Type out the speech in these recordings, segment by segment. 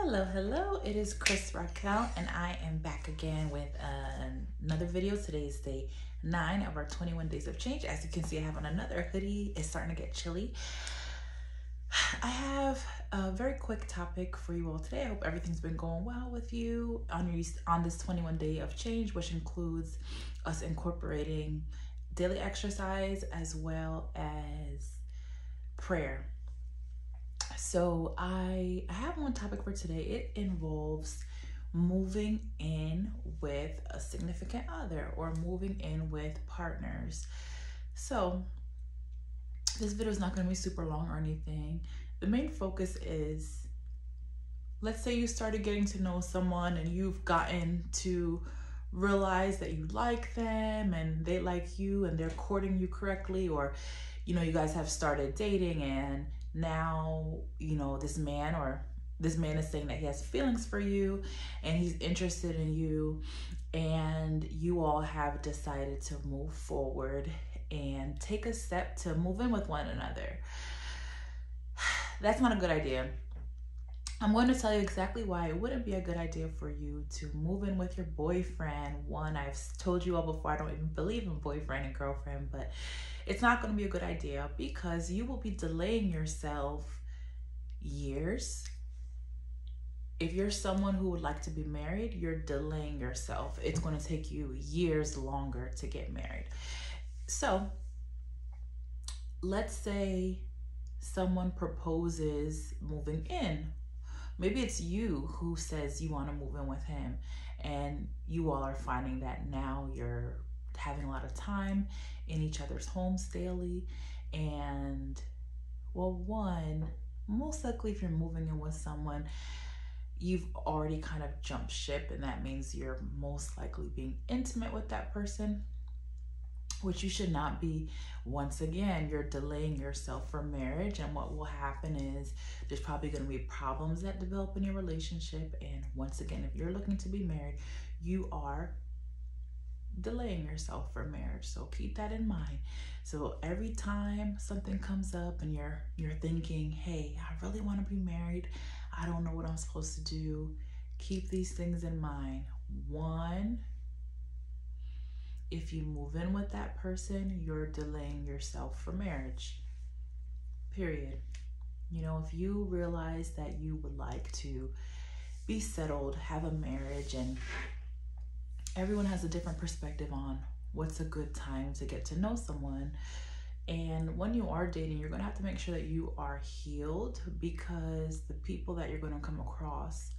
Hello, it is krystalracquel and I am back again with another video. Today is day 9 of our 21 days of change. As you can see, I have on another hoodie. It's starting to get chilly. I have a very quick topic for you all today. I hope everything's been going well with you on this 21 day of change, which includes us incorporating daily exercise as well as prayer. So I have one topic for today. It involves moving in with a significant other or moving in with partners. So this video is not going to be super long or anything. The main focus is, let's say you started getting to know someone and you've gotten to realize that you like them and they like you and they're courting you correctly, or you guys have started dating and now this man is saying that he has feelings for you and he's interested in you, and you all have decided to move forward and take a step to move in with one another. That's not a good idea. I'm going to tell you exactly why it wouldn't be a good idea for you to move in with your boyfriend. One, I've told you all before, I don't even believe in boyfriend and girlfriend, but it's not going to be a good idea because you will be delaying yourself years. If you're someone who would like to be married, you're delaying yourself. It's going to take you years longer to get married. So let's say someone proposes moving in. Maybe it's you who says you want to move in with him, and you all are finding that now you're having a lot of time in each other's homes daily. And well, one, most likely if you're moving in with someone, you've already kind of jumped ship, and that means you're most likely being intimate with that person, which you should not be. Once again, you're delaying yourself for marriage, and what will happen is there's probably going to be problems that develop in your relationship. And once again, if you're looking to be married, you are delaying yourself for marriage. So keep that in mind. So every time something comes up and you're thinking, hey, I really want to be married, I don't know what I'm supposed to do, keep these things in mind. One, if you move in with that person, you're delaying yourself for marriage, period. If you realize that you would like to be settled, have a marriage, and everyone has a different perspective on what's a good time to get to know someone. And when you are dating, you're going to have to make sure that you are healed, because the people that you're going to come across,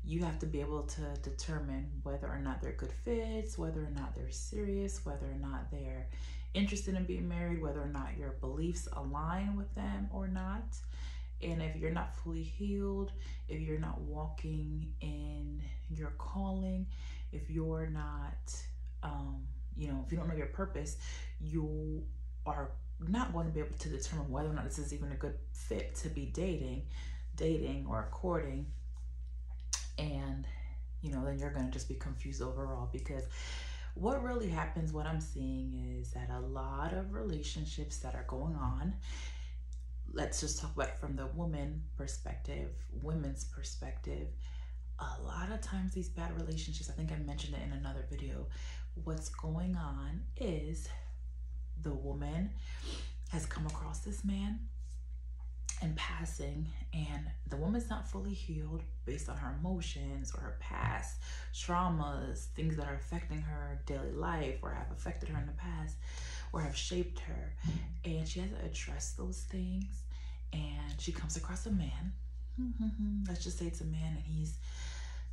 you have to be able to determine whether or not they're good fits, whether or not they're serious, whether or not they're interested in being married, whether or not your beliefs align with them or not. And if you're not fully healed, if you're not walking in your calling, if you're not, if you don't know your purpose, you are not going to be able to determine whether or not this is even a good fit to be dating or courting. And then you're going to just be confused overall, because what really happens, what I'm seeing is that a lot of relationships that are going on, let's just talk about it from the women's perspective, a lot of times these bad relationships, I think I mentioned it in another video, what's going on is the woman has come across this man in passing, and the woman's not fully healed based on her emotions or her past traumas, things that are affecting her daily life or have affected her in the past or have shaped her, and she has to address those things. And she comes across a man, let's just say it's a man, and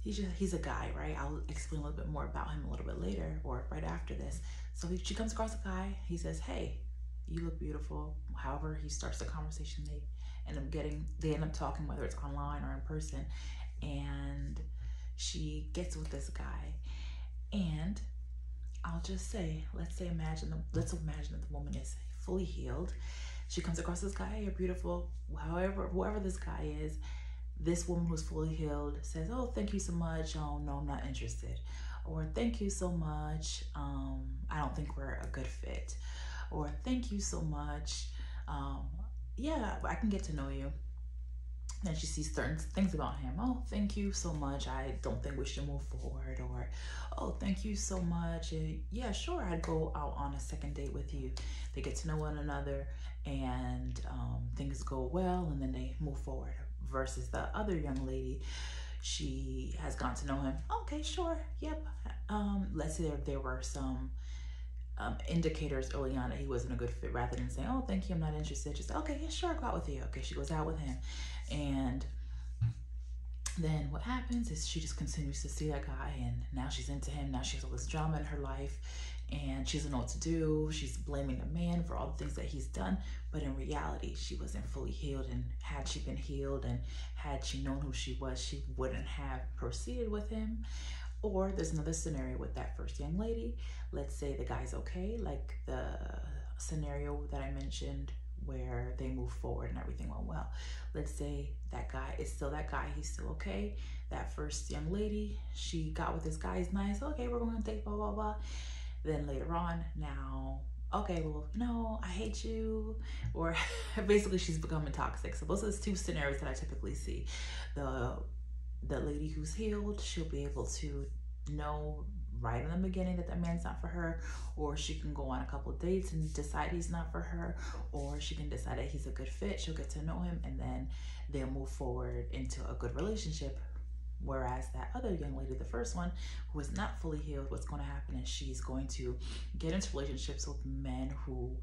he's a guy, right? I'll explain a little bit more about him a little bit later or right after this. So she comes across a guy, he says, hey, you look beautiful. However, he starts the conversation, they end up talking, whether it's online or in person, and she gets with this guy. And I'll just say, let's imagine that the woman is fully healed. She comes across this guy, you're beautiful. Whoever this guy is, this woman who's fully healed says, oh, thank you so much. Oh, no, I'm not interested. Or thank you so much. I don't think we're a good fit. Or thank you so much. Yeah, I can get to know you. Then she sees certain things about him. Oh, thank you so much. I don't think we should move forward. Or, oh, thank you so much. Yeah, sure, I'd go out on a second date with you. They get to know one another, and things go well, and then they move forward. Versus the other young lady, she has gotten to know him. Okay, sure, yep. Let's say there were some indicators early on that he wasn't a good fit, rather than saying, oh, thank you, I'm not interested. Just, okay, yeah, sure, I'll go out with you. Okay, she goes out with him. And then what happens is she just continues to see that guy, and now she's into him. Now she has all this drama in her life, and she doesn't know what to do. She's blaming the man for all the things that he's done, but in reality, she wasn't fully healed. And had she been healed, and had she known who she was, she wouldn't have proceeded with him. Or there's another scenario with that first young lady. Let's say the guy's okay, like the scenario that I mentioned where they move forward and everything went well. Let's say that guy is still that guy, he's still okay. That first young lady, she got with this guy, he's nice, okay, we're going to date, blah, blah, blah. Then later on, now, okay, well, no, I hate you. Or basically she's becoming toxic. So those are the two scenarios that I typically see. The lady who's healed, she'll be able to know right in the beginning that that man's not for her, or she can go on a couple of dates and decide he's not for her, or she can decide that he's a good fit. She'll get to know him, and then they'll move forward into a good relationship. Whereas that other young lady, the first one, who is not fully healed, what's going to happen is she's going to get into relationships with men who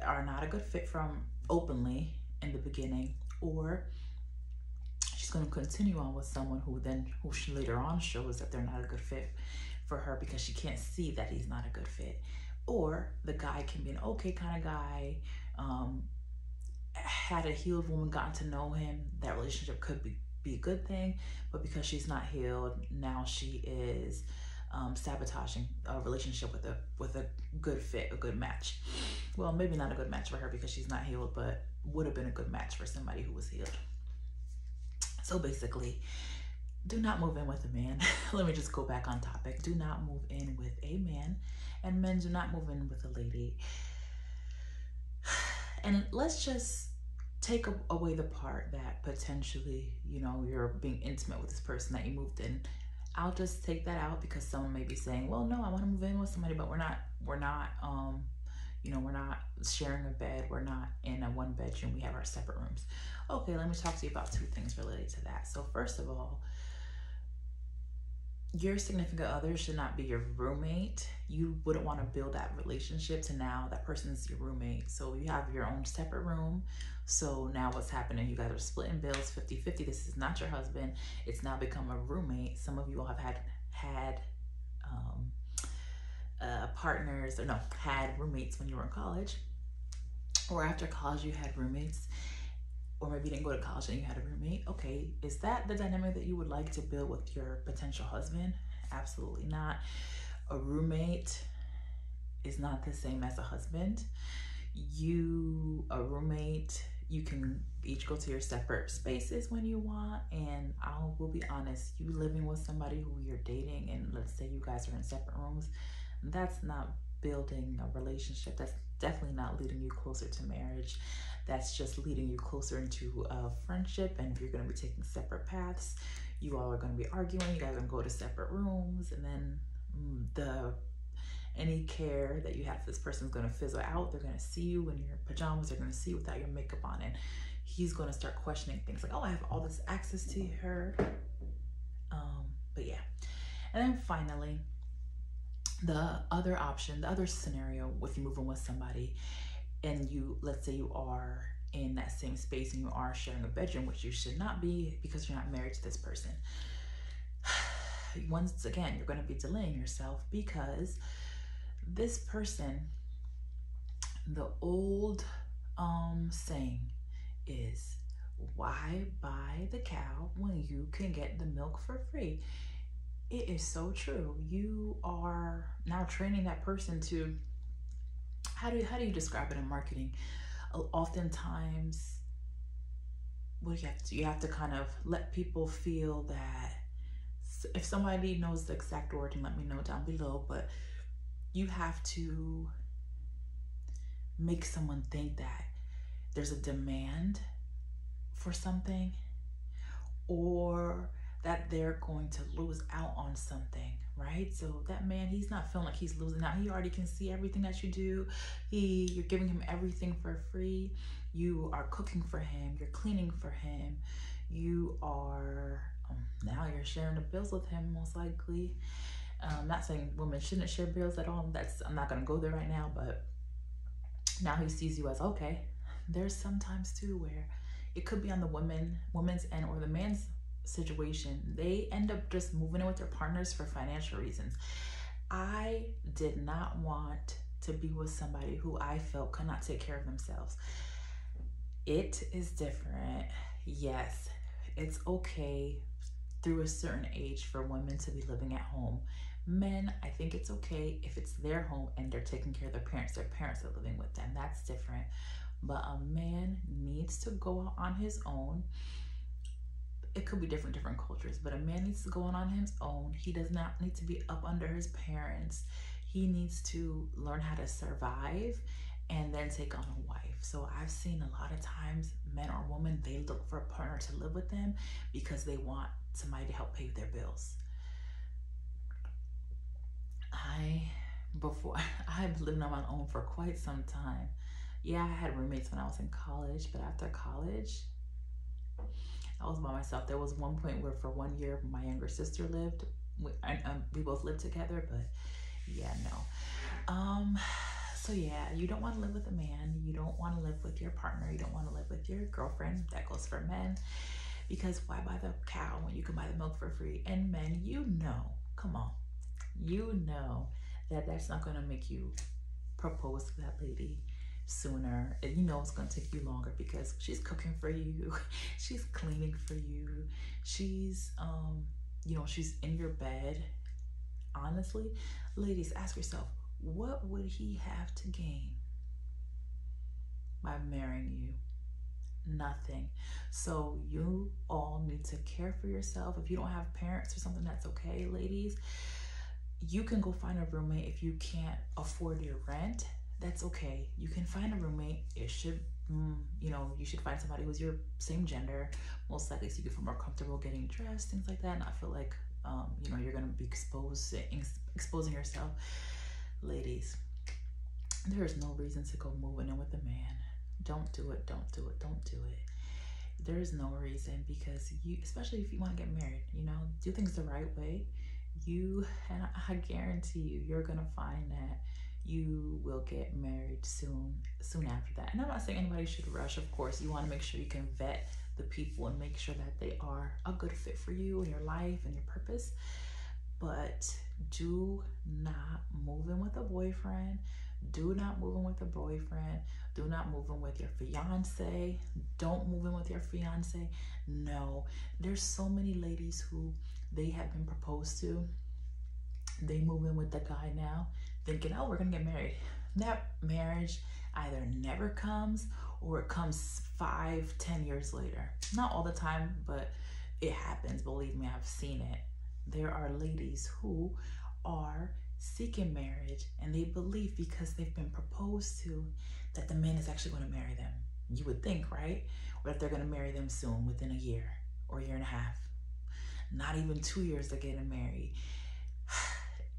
are not a good fit from openly in the beginning, or she's going to continue on with someone who she later on shows that they're not a good fit for her because she can't see that he's not a good fit. Or the guy can be an okay kind of guy, had a healed woman gotten to know him, that relationship could be a good thing, but because she's not healed, now she is sabotaging a relationship with a good fit, a good match. Well, maybe not a good match for her because she's not healed, but would have been a good match for somebody who was healed. So basically, do not move in with a man. Let me just go back on topic. Do not move in with a man, and men do not move in with a lady. And let's just take away the part that potentially, you know, you're being intimate with this person that you moved in. I'll just take that out because someone may be saying, well, no, I want to move in with somebody, but we're not sharing a bed. We're not in a one bedroom. We have our separate rooms. Okay, let me talk to you about two things related to that. So first of all, your significant other should not be your roommate. You wouldn't want to build that relationship to now that person's your roommate. So you have your own separate room. So now what's happening? You guys are splitting bills 50-50. This is not your husband. It's now become a roommate. Some of you all have had partners, or no, had roommates when you were in college, or after college you had roommates, or maybe you didn't go to college and you had a roommate. Okay, is that the dynamic that you would like to build with your potential husband? Absolutely not. A roommate is not the same as a husband. A roommate, you can each go to your separate spaces when you want, and will be honest, you living with somebody who you're dating, and let's say you guys are in separate rooms, that's not building a relationship. That's definitely not leading you closer to marriage. That's just leading you closer into a friendship. And if you're going to be taking separate paths, you all are going to be arguing. You guys are going to go to separate rooms, and then any care that you have for this person is going to fizzle out. They're going to see you in your pajamas. They're going to see you without your makeup on, and he's going to start questioning things like, oh, I have all this access to her. But yeah. And then finally, the other option, the other scenario, if you move in with somebody and let's say you are in that same space and you are sharing a bedroom, which you should not be because you're not married to this person. Once again, you're going to be delaying yourself because this person, the old saying is, why buy the cow when you can get the milk for free? It is so true. You are now training that person to, how do you describe it in marketing? Oftentimes, what do you have to do? You have to kind of let people feel that, if somebody knows the exact word, and let me know down below, but you have to make someone think that there's a demand for something, or that they're going to lose out on something, right? So that man, he's not feeling like he's losing out. He already can see everything that you do. You're giving him everything for free. You are cooking for him. You're cleaning for him. You are, now you're sharing the bills with him, most likely. Not saying women shouldn't share bills at all. I'm not gonna go there right now, but now he sees you as okay. There's sometimes too where it could be on the woman's end or the man's situation. They end up just moving in with their partners for financial reasons. I did not want to be with somebody who I felt could not take care of themselves. It is different. Yes, it's okay through a certain age for women to be living at home. Men, I think it's okay if it's their home and they're taking care of their parents are living with them. That's different. But a man needs to go out on his own. It could be different cultures, but a man needs to go on his own. He does not need to be up under his parents. He needs to learn how to survive and then take on a wife. So I've seen a lot of times men or women, they look for a partner to live with them because they want somebody to help pay their bills. I've lived on my own for quite some time. Yeah, I had roommates when I was in college, but after college, I was by myself. There was one point where for 1 year, my younger sister lived. We both lived together, but yeah, no. So yeah, you don't want to live with a man. You don't want to live with your partner. You don't want to live with your girlfriend. That goes for men. Because why buy the cow when you can buy the milk for free? And men, you know, come on. You know that that's not going to make you propose to that lady sooner. And you know it's going to take you longer because she's cooking for you. She's cleaning for you. She's, she's in your bed. Honestly, ladies, ask yourself, what would he have to gain by marrying you? Nothing. So you all need to care for yourself. If you don't have parents or something, that's okay, ladies. You can go find a roommate. If you can't afford your rent, that's okay. You can find a roommate. It should, you should find somebody who's your same gender, most likely, so you can feel more comfortable getting dressed, things like that, and not feel like, you're going to be exposing yourself. Ladies, there is no reason to go moving in with a man. Don't do it. Don't do it. Don't do it. There is no reason, because especially if you want to get married, do things the right way. And I guarantee you're going to find that you will get married soon after that. And I'm not saying anybody should rush. Of course, you want to make sure you can vet the people and make sure that they are a good fit for you and your life and your purpose. But do not move in with a boyfriend. Do not move in with a boyfriend. Do not move in with your fiance. Don't move in with your fiance. No, there's so many ladies who they have been proposed to. They move in with the guy now, thinking, oh, we're gonna get married. That marriage either never comes or it comes 5-10 years later. Not all the time, but it happens. Believe me, I've seen it. There are ladies who are seeking marriage and they believe because they've been proposed to that the man is actually going to marry them. You would think, right? Or that they're going to marry them soon, within a year or a year and a half. Not even 2 years they're getting married.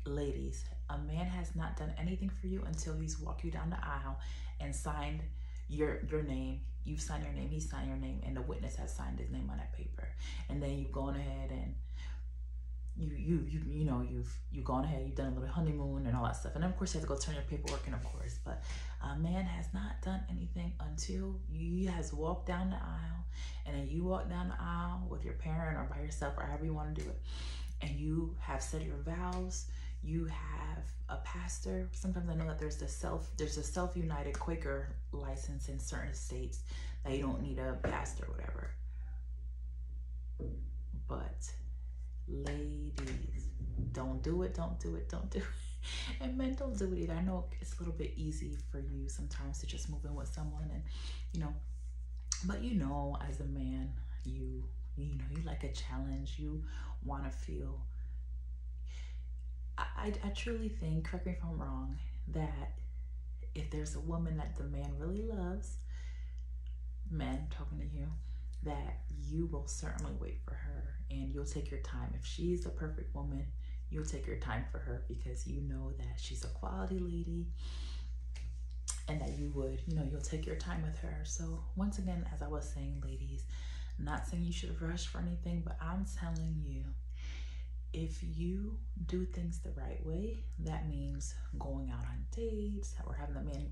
Ladies, a man has not done anything for you until he's walked you down the aisle and signed your name. You've signed your name, he signed your name, and the witness has signed his name on that paper. And then you've gone ahead and you've gone ahead, you've done a little honeymoon and all that stuff. And then of course you have to go turn your paperwork in, of course. But a man has not done anything until you has walked down the aisle, and then you walk down the aisle with your parent or by yourself or however you want to do it. And you have said your vows. You have a pastor. Sometimes I know that there's a self-united Quaker license in certain states that you don't need a pastor or whatever. But ladies, don't do it, don't do it, don't do it. And men, don't do it either. I know it's a little bit easy for you sometimes to just move in with someone and, but as a man, you like a challenge. You want to feel, I truly think, correct me if I'm wrong, that if there's a woman that the man really loves, men, talking to you, that you will certainly wait for her and you'll take your time. If she's the perfect woman, you'll take your time for her because you know that she's a quality lady and that you would, you'll take your time with her. So once again, as I was saying, ladies, I'm not saying you should rush for anything, but I'm telling you, if you do things the right way, that means going out on dates or having the man,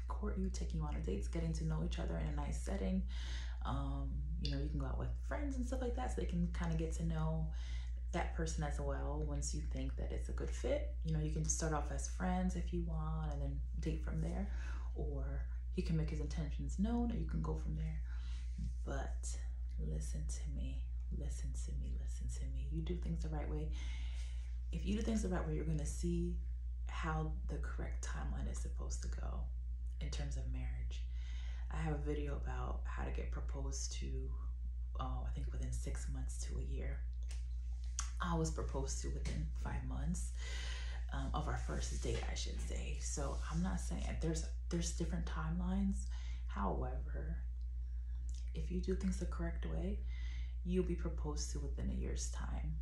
court you, taking you on dates, getting to know each other in a nice setting. You can go out with friends and stuff like that so they can kind of get to know that person as well. Once you think that it's a good fit, you can start off as friends if you want and then date from there, or he can make his intentions known and you can go from there. But listen to me. You do things the right way. If you do things the right way, you're going to see how the correct timeline is supposed to go in terms of marriage. I have a video about how to get proposed to, I think within 6 months to a year. I was proposed to within 5 months of our first date, I should say. So I'm not saying there's different timelines. However, if you do things the correct way, you'll be proposed to within a year's time.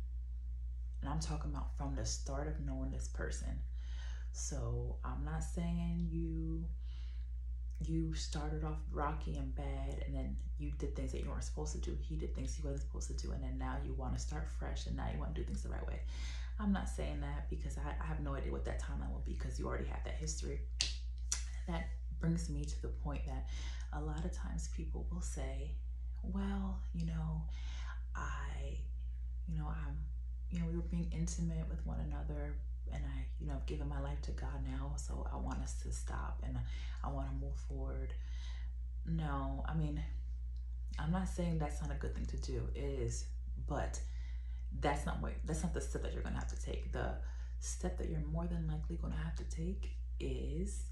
And I'm talking about from the start of knowing this person. So I'm not saying you started off rocky and bad and then you did things that you weren't supposed to do. He did things he wasn't supposed to do, and then now you want to start fresh and now you want to do things the right way. I'm not saying that because I have no idea what that timeline will be because you already have that history. That brings me to the point that a lot of times people will say, well, we were being intimate with one another and I've given my life to God now, so I want us to stop and I want to move forward. No, I'm not saying that's not a good thing to do. It is, but that's not the step that you're going to have to take. The step that you're more than likely going to have to take is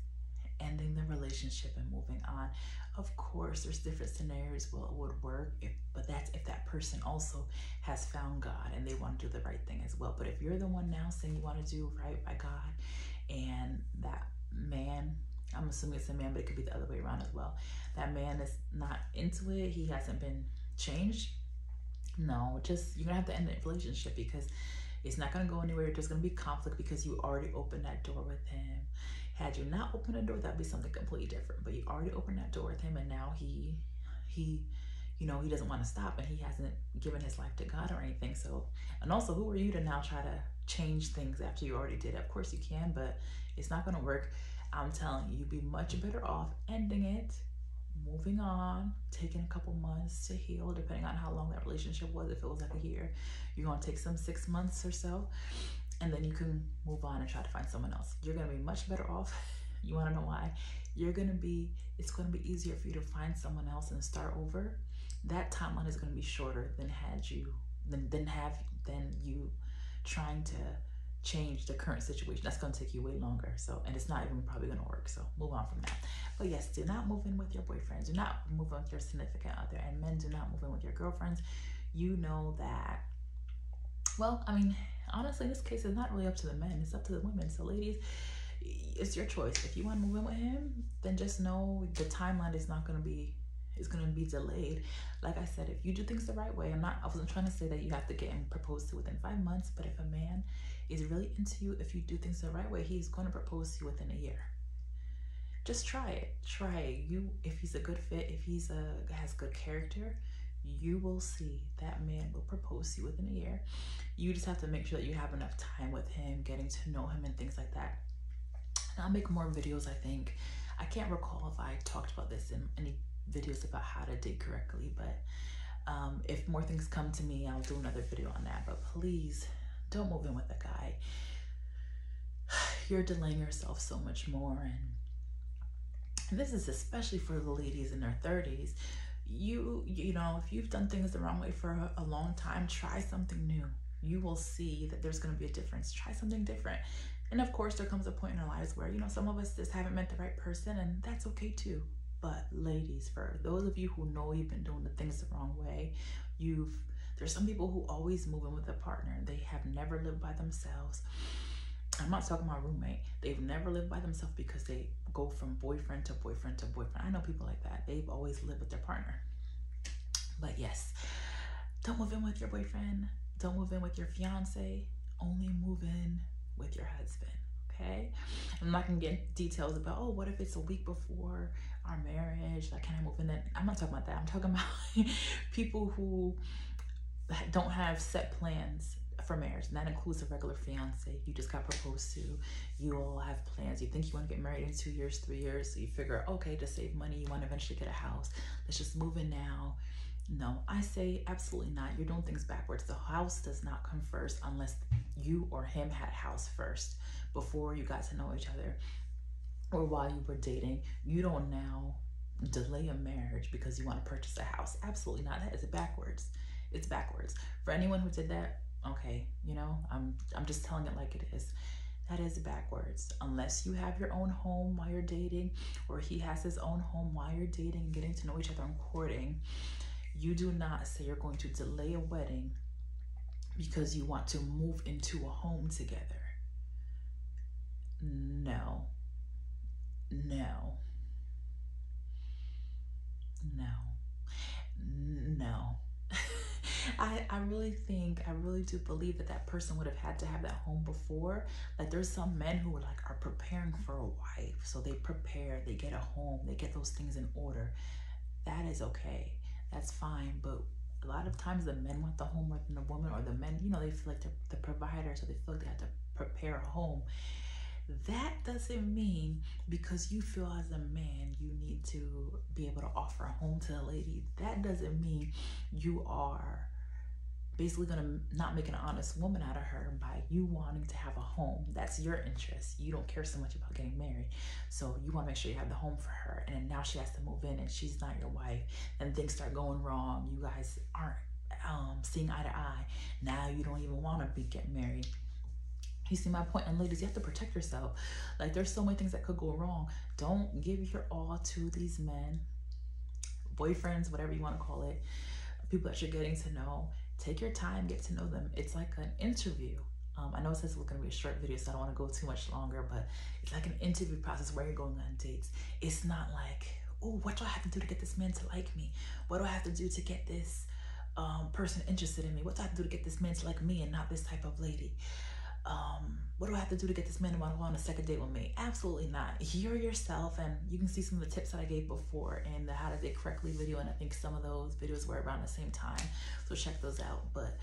ending the relationship and moving on. Of course, there's different scenarios where it would work, but that's if that person also has found God and they want to do the right thing as well. But if you're the one now saying you want to do right by God and that man, I'm assuming it's a man, but it could be the other way around as well, that man is not into it, he hasn't been changed, no, you're gonna have to end the relationship because it's not gonna go anywhere. There's gonna be conflict because you already opened that door with him. Had you not opened the door, that'd be something completely different. But you already opened that door with him, and now he doesn't want to stop, and he hasn't given his life to God or anything. So, and also, who are you to now try to change things after you already did it? Of course you can, but it's not going to work. I'm telling you, you'd be much better off ending it, moving on, taking a couple months to heal, depending on how long that relationship was. If it was like a year, you're going to take some 6 months or so. And then you can move on and try to find someone else. You're going to be much better off. You want to know why? It's going to be easier for you to find someone else and start over. That timeline is going to be shorter than you trying to change the current situation. That's going to take you way longer. So, and it's not even probably going to work. So move on from that. But yes, do not move in with your boyfriends. Do not move in with your significant other. And men, do not move in with your girlfriends. You know that. Well, honestly, in this case, it's not really up to the men. It's up to the women. So ladies, it's your choice. If you want to move in with him, then just know the timeline is going to be delayed. Like I said, if you do things the right way, I wasn't trying to say that you have to get him proposed to within 5 months, but if a man is really into you, if you do things the right way, he's going to propose to you within a year. Just try it. If he's a good fit, if has good character, you will see that man will propose to you within a year. You just have to make sure that you have enough time with him, getting to know him and things like that. And I'll make more videos, I think. I can't recall if I talked about this in any videos about how to date correctly, but if more things come to me, I'll do another video on that. But please don't move in with a guy. You're delaying yourself so much more. And this is especially for the ladies in their 30s. If you've done things the wrong way for a long time, try something new. You will see that there's going to be a difference. Try something different. And of course, there comes a point in our lives where, some of us just haven't met the right person, and that's okay too. But ladies, for those of you who know you've been doing the things the wrong way, there's some people who always move in with a partner. They have never lived by themselves. I'm not talking about roommate. They've never lived by themselves because they go from boyfriend to boyfriend to boyfriend. I know people like that. They've always lived with their partner. But yes, don't move in with your boyfriend. Don't move in with your fiance. Only move in with your husband. Okay? I'm not gonna get details about, oh, what if it's a week before our marriage? Like, can I move in then? I'm not talking about that. I'm talking about people who don't have set plans for marriage, and that includes a regular fiance. You just got proposed to. You all have plans. You think you want to get married in 2 years, 3 years. So you figure, okay, to save money, you want to eventually get a house. Let's just move in now. No, I say absolutely not. You're doing things backwards. The house does not come first unless you or him had a house first before you got to know each other or while you were dating. You don't now delay a marriage because you want to purchase a house. Absolutely not. That is backwards. It's backwards. For anyone who did that, okay, you know, I'm just telling it like it is. That is backwards. Unless you have your own home while you're dating, or he has his own home while you're dating and getting to know each other and courting, you do not say you're going to delay a wedding because you want to move into a home together. No. No. No. No. I really do believe that person would have had to have that home before. Like, there's some men who are preparing for a wife. So they prepare, they get a home, they get those things in order. That is okay. That's fine. But a lot of times the men want the home more than the woman, or the men, you know, they feel like they're the provider, so they feel like they have to prepare a home. That doesn't mean because you feel as a man you need to be able to offer a home to a lady. That doesn't mean you are basically gonna not make an honest woman out of her by you wanting to have a home. That's your interest. You don't care so much about getting married, so you want to make sure you have the home for her. And then now she has to move in and she's not your wife, and things start going wrong. You guys aren't seeing eye to eye. Now you don't even want to get married. You see my point? And ladies, you have to protect yourself. Like, there's so many things that could go wrong. Don't give your all to these men, boyfriends, whatever you want to call it, people that you're getting to know. Take your time, get to know them. It's like an interview. I know it says it's going to be a short video, so I don't want to go too much longer, but it's like an interview process where you're going on dates. It's not like, oh, what do I have to do to get this man to like me? What do I have to do to get this person interested in me? What do I have to do to get this man to like me and not this type of lady? What do I have to do to get this man to want to go on a second date with me? Absolutely not. You're yourself, and you can see some of the tips that I gave before in the How to Date Correctly video, and I think some of those videos were around the same time, so check those out. But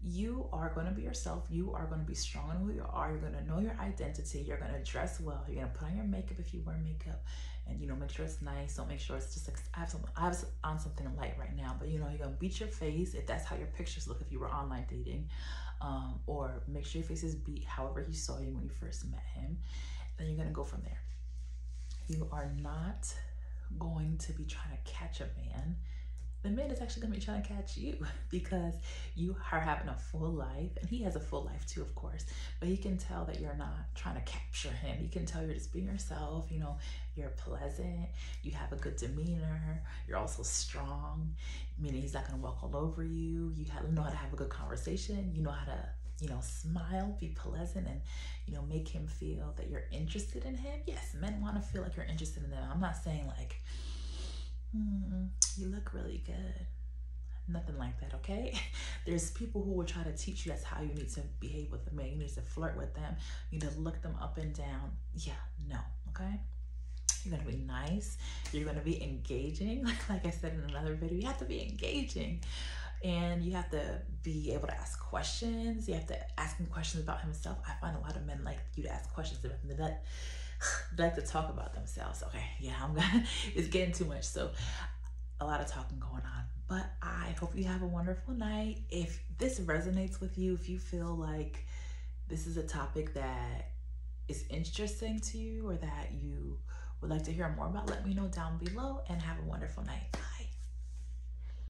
you are going to be yourself. You are going to be strong in who you are. You're going to know your identity. You're going to dress well. You're going to put on your makeup if you wear makeup, and, you know, make sure it's nice. Don't make sure it's just like, I have on something light right now, but, you know, you're going to beat your face if that's how your pictures look if you were online dating. Or make sure your face is beat however he saw you when you first met him. Then you're going to go from there. You are not going to be trying to catch a man. The man is actually going to be trying to catch you because you are having a full life, and he has a full life too, of course, but he can tell that you're not trying to capture him. He can tell you're just being yourself. You know, you're pleasant, you have a good demeanor, you're also strong, meaning he's not going to walk all over you. You know how to have a good conversation. You know how to, you know, smile, be pleasant, and, you know, make him feel that you're interested in him. Yes, men want to feel like you're interested in them. I'm not saying like, you look really good. Nothing like that, okay? There's people who will try to teach you that's how you need to behave with a man. You need to flirt with them. You need to look them up and down. Yeah, no, okay? You're gonna be nice. You're gonna be engaging. Like I said in another video, you have to be engaging. And you have to be able to ask questions. You have to ask him questions about himself. I find a lot of men like you to ask questions about him. They like to talk about themselves. Okay, yeah, it's getting too much. So a lot of talking going on. But I hope you have a wonderful night. If this resonates with you, if you feel like this is a topic that is interesting to you or that you would like to hear more about, let me know down below, and have a wonderful night.